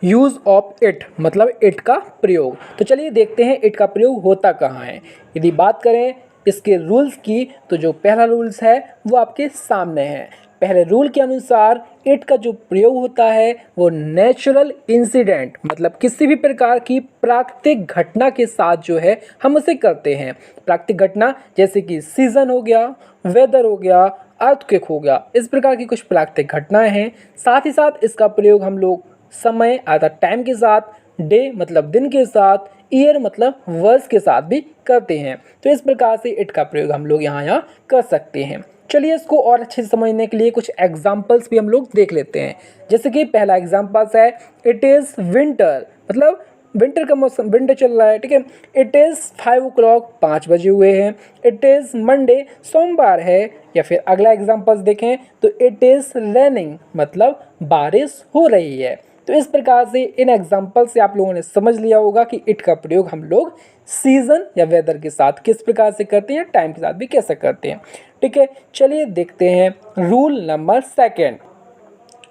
Use of it मतलब it का प्रयोग। तो चलिए देखते हैं इट का प्रयोग होता कहाँ है। यदि बात करें इसके रूल्स की तो जो पहला रूल्स है वो आपके सामने है। पहले रूल के अनुसार इट का जो प्रयोग होता है वो नेचुरल इंसिडेंट मतलब किसी भी प्रकार की प्राकृतिक घटना के साथ जो है हम उसे करते हैं। प्राकृतिक घटना जैसे कि सीजन हो गया, वेदर हो गया, अर्थक्वेक हो गया, इस प्रकार की कुछ प्राकृतिक घटनाएं हैं। साथ ही साथ इसका प्रयोग हम लोग समय अर्थात टाइम के साथ, डे मतलब दिन के साथ, ईयर मतलब वर्ष के साथ भी करते हैं। तो इस प्रकार से इट का प्रयोग हम लोग यहाँ कर सकते हैं। चलिए इसको और अच्छे से समझने के लिए कुछ एग्जाम्पल्स भी हम लोग देख लेते हैं। जैसे कि पहला एग्जाम्पल्स है इट इज़ विंटर मतलब विंटर का मौसम, विंटर चल रहा है, ठीक है। इट इज़ 5 o'clock 5 बजे हुए हैं। इट इज़ मंडे सोमवार है। या फिर अगला एग्जाम्पल्स देखें तो इट इज़ रेनिंग मतलब बारिश हो रही है। तो इस प्रकार से इन एग्जाम्पल से आप लोगों ने समझ लिया होगा कि इट का प्रयोग हम लोग सीजन या वेदर के साथ किस प्रकार से करते हैं, टाइम के साथ भी कैसे करते हैं, ठीक है। चलिए देखते हैं rule number second.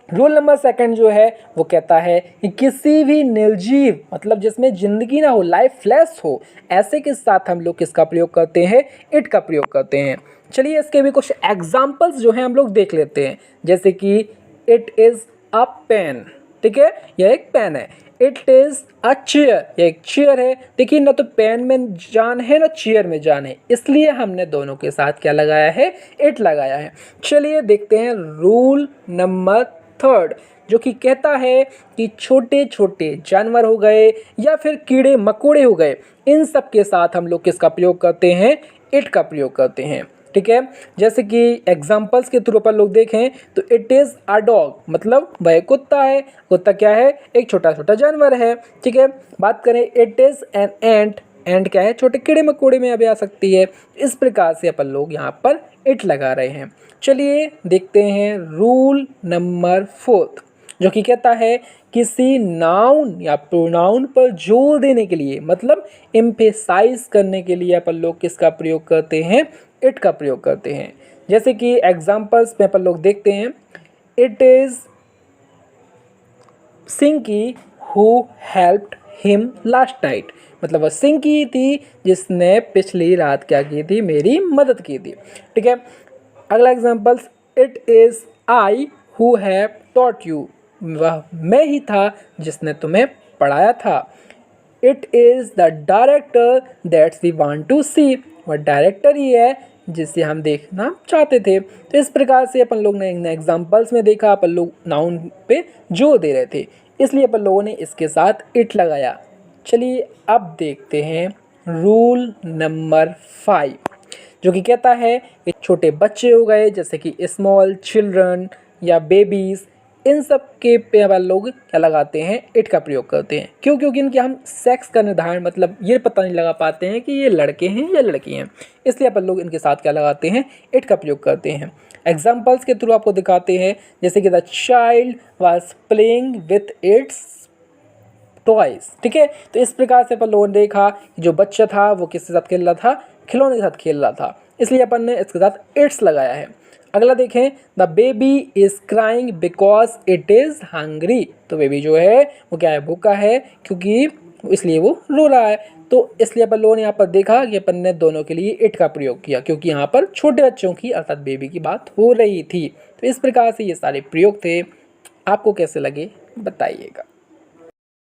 Rule number second जो है वो कहता है कि किसी भी निर्जीव मतलब जिसमें जिंदगी ना हो, लाइफलेस हो, ऐसे के साथ हम लोग किसका प्रयोग करते हैं, इट का प्रयोग करते हैं। चलिए इसके भी कुछ एग्जाम्पल्स जो हैं हम लोग देख लेते हैं। जैसे कि इट इज़ अ पेन, ठीक है, यह एक पेन है। इट इज़ अ चेयर, यह एक चेयर है। देखिए ना तो पेन में जान है ना चेयर में जान है, इसलिए हमने दोनों के साथ क्या लगाया है, इट लगाया है। चलिए देखते हैं रूल नंबर थर्ड जो कि कहता है कि छोटे छोटे जानवर हो गए या फिर कीड़े मकोड़े हो गए, इन सब के साथ हम लोग किसका प्रयोग करते हैं, इट का प्रयोग करते हैं, ठीक है। जैसे कि एग्जाम्पल्स के थ्रू अपन लोग देखें तो इट इज़ अ डॉग मतलब वह कुत्ता है। कुत्ता क्या है, एक छोटा छोटा जानवर है, ठीक है। बात करें इट इज़ एन एंट, एंट क्या है, छोटे कीड़े मकोड़े में भी आ सकती है। इस प्रकार से अपन लोग यहाँ पर इट लगा रहे हैं। चलिए देखते हैं रूल नंबर फोर्थ जो कि कहता है किसी नाउन या प्रोनाउन पर जोर देने के लिए मतलब एम्फेसाइज करने के लिए अपन लोग किसका प्रयोग करते हैं, इट का प्रयोग करते हैं। जैसे कि एग्जाम्पल्स में अपन लोग देखते हैं it is Sinki who helped him last night मतलब वह सिंकी थी जिसने पिछली रात क्या की थी, मेरी मदद की थी, ठीक है। अगला examples it is I who have taught you वह मैं ही था जिसने तुम्हें पढ़ाया था। It is the director that's we want to see वह डायरेक्टर ही है जिसे हम देखना चाहते थे। तो इस प्रकार से अपन लोग ने इन एग्जाम्पल्स में देखा अपन लोग नाउन पे जोर दे रहे थे, इसलिए अपन लोगों ने इसके साथ इट लगाया। चलिए अब देखते हैं रूल नंबर 5 जो कि कहता है कि छोटे बच्चे हो गए जैसे कि स्मॉल चिल्ड्रन या बेबीज़, इन सब के पे अपन लोग क्या लगाते हैं, इट का प्रयोग करते हैं। क्यों, क्योंकि इनके हम सेक्स का निर्धारण मतलब ये पता नहीं लगा पाते हैं कि ये लड़के हैं या लड़की हैं, इसलिए अपन लोग इनके साथ क्या लगाते हैं, इट का प्रयोग करते हैं। एग्जाम्पल्स के थ्रू आपको दिखाते हैं जैसे कि the child was playing with its toys, ठीक है। तो इस प्रकार से अपन लोगों ने देखा कि जो बच्चा था वो किसके साथ खेल रहा था, खिलौने के साथ खेल रहा था, इसलिए अपन ने इसके साथ इट्स लगाया है। अगला देखें the baby is crying because it is hungry तो बेबी जो है वो क्या है, भूखा है क्योंकि इसलिए वो रो रहा है। तो इसलिए अपन लोगों ने यहाँ पर देखा कि अपन ने दोनों के लिए इट का प्रयोग किया क्योंकि यहाँ पर छोटे बच्चों की अर्थात बेबी की बात हो रही थी। तो इस प्रकार से ये सारे प्रयोग थे। आपको कैसे लगे बताइएगा।